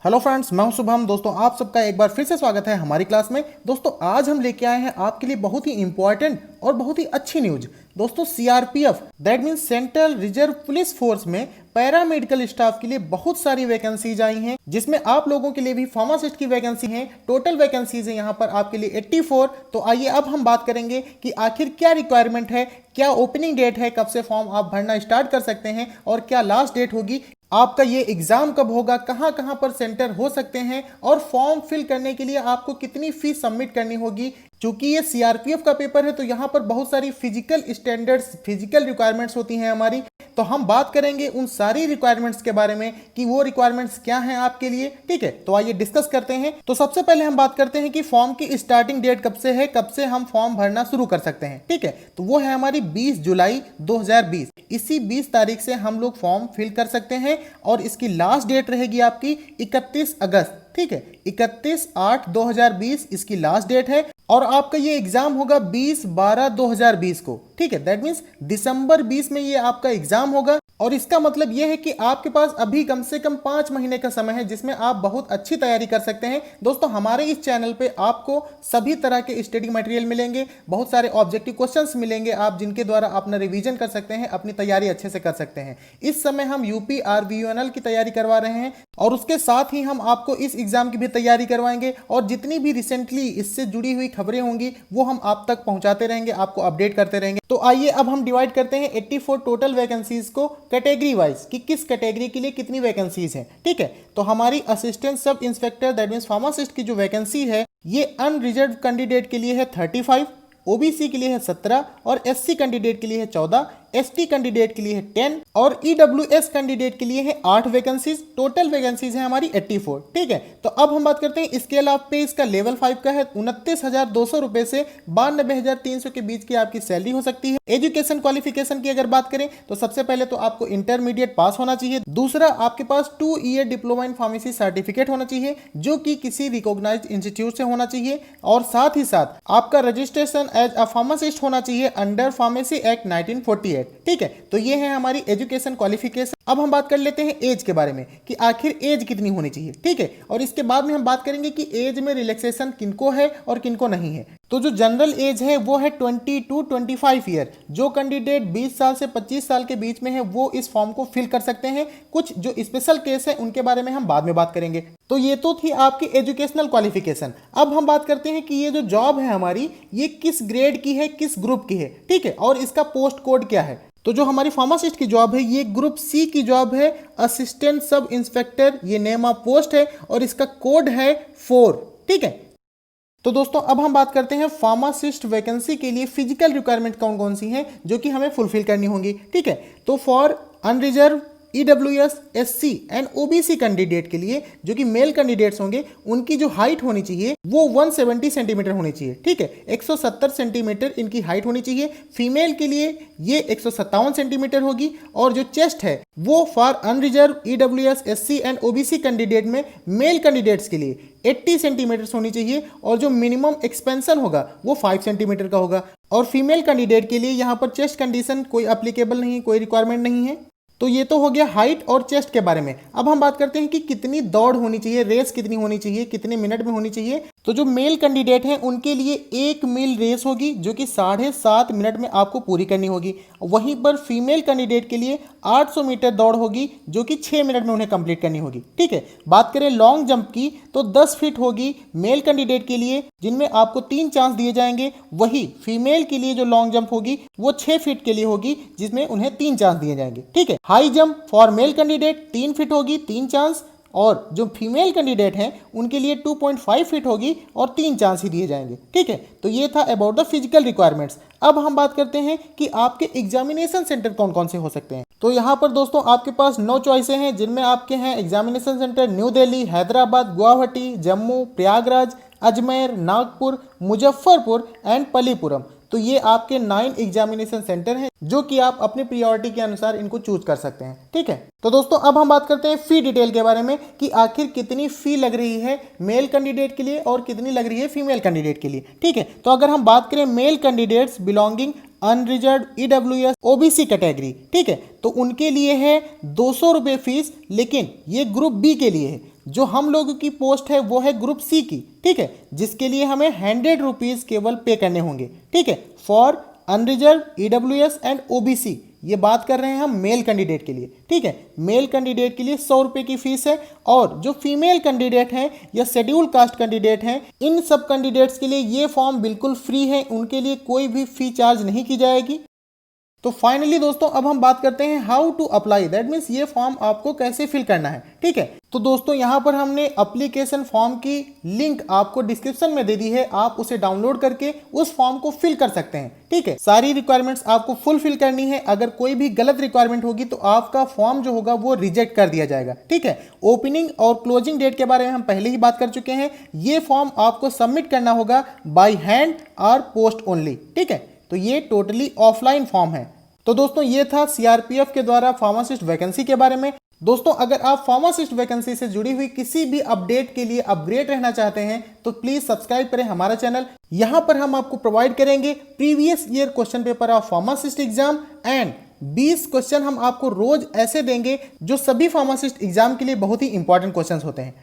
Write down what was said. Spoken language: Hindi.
हेलो फ्रेंड्स, मैं हूं शुभम। दोस्तों, आप सबका एक बार फिर से स्वागत है हमारी क्लास में। दोस्तों, आज हम लेके आए हैं आपके लिए बहुत ही इंपॉर्टेंट और बहुत ही अच्छी न्यूज। दोस्तों, CRPF that means central reserve police force में पैरामेडिकल स्टाफ के लिए बहुत सारी वैकेंसीज आई हैं, जिसमें आप लोगों के लिए भी फार्मासिस्ट की वैकेंसी है। टोटल वैकेंसीज है यहाँ पर आपके लिए 84। तो आइए अब हम बात करेंगे कि आखिर क्या रिक्वायरमेंट है, क्या ओपनिंग डेट है, कब से फॉर्म आप भरना स्टार्ट कर सकते हैं और क्या लास्ट डेट होगी, आपका ये एग्जाम कब होगा, कहां कहां पर सेंटर हो सकते हैं और फॉर्म फिल करने के लिए आपको कितनी फीस सबमिट करनी होगी। क्योंकि ये सीआरपीएफ का पेपर है तो यहाँ पर बहुत सारी फिजिकल स्टैंडर्ड्स, फिजिकल रिक्वायरमेंट्स होती हैं हमारी। तो हम बात करेंगे उन सारी रिक्वायरमेंट्स के बारे में कि वो रिक्वायरमेंट्स क्या हैं आपके लिए। ठीक है, तो आइए डिस्कस करते हैं। तो सबसे पहले हम बात करते हैं कि फॉर्म की स्टार्टिंग डेट कब से है, कब से हम फॉर्म भरना शुरू कर सकते हैं। ठीक है, तो वो है हमारी 20 जुलाई 2020। इसी 20 तारीख से हम लोग फॉर्म फिल कर सकते हैं और इसकी लास्ट डेट रहेगी आपकी 31 अगस्त। ठीक है, 31/8/2020 इसकी लास्ट डेट है और आपका ये एग्जाम होगा 20/12/2020 को। ठीक है, दैट मीन्स दिसंबर 20 में ये आपका एग्जाम होगा। और इसका मतलब ये है कि आपके पास अभी कम से कम 5 महीने का समय है जिसमें आप बहुत अच्छी तैयारी कर सकते हैं। दोस्तों, हमारे इस चैनल पे आपको सभी तरह के स्टडी मटेरियल मिलेंगे, बहुत सारे ऑब्जेक्टिव क्वेश्चंस मिलेंगे आप जिनके द्वारा अपना रिवीजन कर सकते हैं, अपनी तैयारी अच्छे से कर सकते हैं। इस समय हम यूपी आरवीयूएनएल की तैयारी करवा रहे हैं और उसके साथ ही हम आपको इस एग्जाम की भी तैयारी करवाएंगे और जितनी भी रिसेंटली इससे जुड़ी हुई खबरें होंगी वो हम आप तक पहुंचाते रहेंगे, आपको अपडेट करते रहेंगे। तो आइए अब हम डिवाइड करते हैं 84 टोटल वैकेंसीज को कैटेगरी वाइज कि किस कैटेगरी के लिए कितनी वैकेंसीज हैं। ठीक है, तो हमारी assistant sub inspector that means pharmacist की जो वैकेंसी है ये अनरिजर्व कैंडिडेट के लिए है 35, ओबीसी के लिए है 17 और एससी कैंडिडेट के लिए है 14, एसटी कैंडिडेट के लिए है 10 और ईडब्ल्यूएस कैंडिडेट के लिए है 8 वैकेंसीज। टोटल वैकेंसीज है हमारी 84। ठीक है, तो अब हम बात करते हैं इसके अलावा पे इसका लेवल 5 का है 29,200 रुपए से 92,300 के बीच की आपकी सैलरी हो सकती है। एजुकेशन क्वालिफिकेशन की अगर बात करें तो सबसे पहले तो आपको इंटरमीडिएट पास होना चाहिए। दूसरा, आपके पास 2 year diploma in pharmacy certificate होना चाहिए जो कि किसी रिकॉग्नाइज्ड इंस्टीट्यूट से होना चाहिए और साथ ही साथ आपका रजिस्ट्रेशन एज अ फार्मासिस्ट होना चाहिए अंडर फार्मेसी एक्ट 1948। ठीक है, तो ये है हमारी एजुकेशन क्वालिफिकेशन। अब हम बात कर लेते हैं एज के बारे में कि आखिर एज कितनी होनी चाहिए। ठीक है, और इसके बाद में हम बात करेंगे कि एज में रिलैक्सेशन किनको है और किनको नहीं है। तो जो जनरल एज है वो है 20 to 25 ईयर। जो कैंडिडेट 20 साल से 25 साल के बीच में है वो इस फॉर्म को फिल कर सकते हैं। कुछ जो स्पेशल केस है उनके बारे में हम बाद में बात करेंगे। तो ये तो थी आपकी एजुकेशनल क्वालिफिकेशन। अब हम बात करते हैं कि ये जो जॉब है हमारी ये किस ग्रेड की है, किस ग्रुप की है। ठीक है, और इसका पोस्ट कोड क्या है। तो जो हमारी फार्मासिस्ट की जॉब है ये ग्रुप सी की जॉब है, असिस्टेंट सब इंस्पेक्टर, ये नेम ऑफ पोस्ट है और इसका कोड है 4। ठीक है, तो दोस्तों अब हम बात करते हैं फार्मासिस्ट वैकेंसी के लिए फिजिकल रिक्वायरमेंट कौन कौन सी हैं जो कि हमें फुलफिल करनी होंगी। ठीक है, तो for unreserved EWS SC and OBC candidate के लिए जो कि मेल कैंडिडेट्स होंगे उनकी जो हाइट होनी चाहिए वो 170 सेंटीमीटर होनी चाहिए। ठीक है, 170 सेंटीमीटर इनकी हाइट होनी चाहिए। फीमेल के लिए ये 157 सेंटीमीटर होगी और जो चेस्ट है वो for unreserved EWS SC and OBC candidate में मेल कैंडिडेट्स के लिए 80 सेंटीमीटर होनी चाहिए और जो मिनिमम एक्सपेंशन होगा वो 5 सेंटीमीटर का होगा। और फीमेल कैंडिडेट के लिए यहाँ पर चेस्ट कंडीशन कोई अप्लीकेबल नहीं, कोई रिक्वायरमेंट नहीं है। तो ये तो हो गया हाइट और चेस्ट के बारे में। अब हम बात करते हैं कि कितनी दौड़ होनी चाहिए, रेस कितनी होनी चाहिए, कितने मिनट में होनी चाहिए। तो जो मेल कैंडिडेट हैं उनके लिए 1 मील रेस होगी जो कि 7.5 मिनट में आपको पूरी करनी होगी। वहीं पर फीमेल कैंडिडेट के लिए 800 मीटर दौड़ होगी जो कि 6 मिनट में उन्हें कंप्लीट करनी होगी। ठीक है, बात करें लॉन्ग जंप की तो 10 फीट होगी मेल कैंडिडेट के लिए जिनमें आपको 3 चांस दिए जाएंगे। वही फीमेल के लिए जो लॉन्ग जंप होगी वो 6 फीट के लिए होगी जिसमें उन्हें 3 चांस दिए जाएंगे। ठीक है, high jump for male candidate 3 feet होगी, 3 चांस, और जो फीमेल कैंडिडेट हैं उनके लिए 2.5 फीट होगी और 3 चांस ही दिए जाएंगे। ठीक है, तो ये था अबाउट द फिजिकल रिक्वायरमेंट्स। अब हम बात करते हैं कि आपके एग्जामिनेशन सेंटर कौन कौन से हो सकते हैं। तो यहाँ पर दोस्तों आपके पास 9 चॉइसें हैं जिनमें आपके हैं examination centre New Delhi, Hyderabad, Guwahati, Jammu, Prayagraj, Ajmer, Nagpur, Muzaffarpur and Pallipuram. तो ये आपके 9 एग्जामिनेशन सेंटर हैं जो कि आप अपनी प्रायोरिटी के अनुसार इनको चूज कर सकते हैं। ठीक है, तो दोस्तों अब हम बात करते हैं फी डिटेल के बारे में कि आखिर कितनी फी लग रही है मेल कैंडिडेट के लिए और कितनी लग रही है फीमेल कैंडिडेट के लिए। ठीक है, तो अगर हम बात करें male candidates belonging unreserved EWS OBC category, ठीक है, तो उनके लिए है 200 रुपये फीस, लेकिन ये ग्रुप बी के लिए है। जो हम लोगों की पोस्ट है वो है ग्रुप सी की, ठीक है, जिसके लिए हमें 100 रुपीज़ केवल पे करने होंगे, ठीक है, for unreserved, EWS and OBC. ये बात कर रहे हैं हम मेल कैंडिडेट के लिए, ठीक है। मेल कैंडिडेट के लिए 100 रुपये की फीस है, और जो फीमेल कैंडिडेट हैं या शेड्यूल कास्ट कैंडिडेट हैं, इन सब कैंडिडेट्स के लिए ये फॉर्म बिल्कुल फ्री है, उनके लिए कोई भी फी चार्ज नहीं की जाएगी। तो फाइनली दोस्तों अब हम बात करते हैं how to apply, that means ये फॉर्म आपको कैसे फिल करना है, ठीक है। तो दोस्तों यहाँ पर हमने एप्लीकेशन फॉर्म की लिंक आपको डिस्क्रिप्शन में दे दी है, आप उसे डाउनलोड करके उस फॉर्म को फिल कर सकते हैं, ठीक है। सारी रिक्वायरमेंट्स आपको फुलफिल करनी है, अगर कोई भी गलत रिक्वायरमेंट होगी तो आपका फॉर्म जो होगा वो रिजेक्ट कर दिया जाएगा, ठीक है। ओपनिंग और क्लोजिंग डेट के बारे में हम पहले ही बात कर चुके हैं। ये फॉर्म आपको सबमिट करना होगा बाय हैंड और पोस्ट ओनली, ठीक है। तो ये टोटली ऑफलाइन फॉर्म है। तो दोस्तों ये था सीआरपीएफ के द्वारा फार्मासिस्ट वैकेंसी के बारे में। दोस्तों अगर आप फार्मासिस्ट वैकेंसी से जुड़ी हुई किसी भी अपडेट के लिए अपग्रेड रहना चाहते हैं तो प्लीज सब्सक्राइब करें हमारा चैनल। यहां पर हम आपको प्रोवाइड करेंगे previous year question paper of pharmacist exam and 20 question हम आपको रोज ऐसे देंगे जो सभी फार्मासिस्ट एग्जाम के लिए बहुत ही इंपॉर्टेंट क्वेश्चंस होते हैं,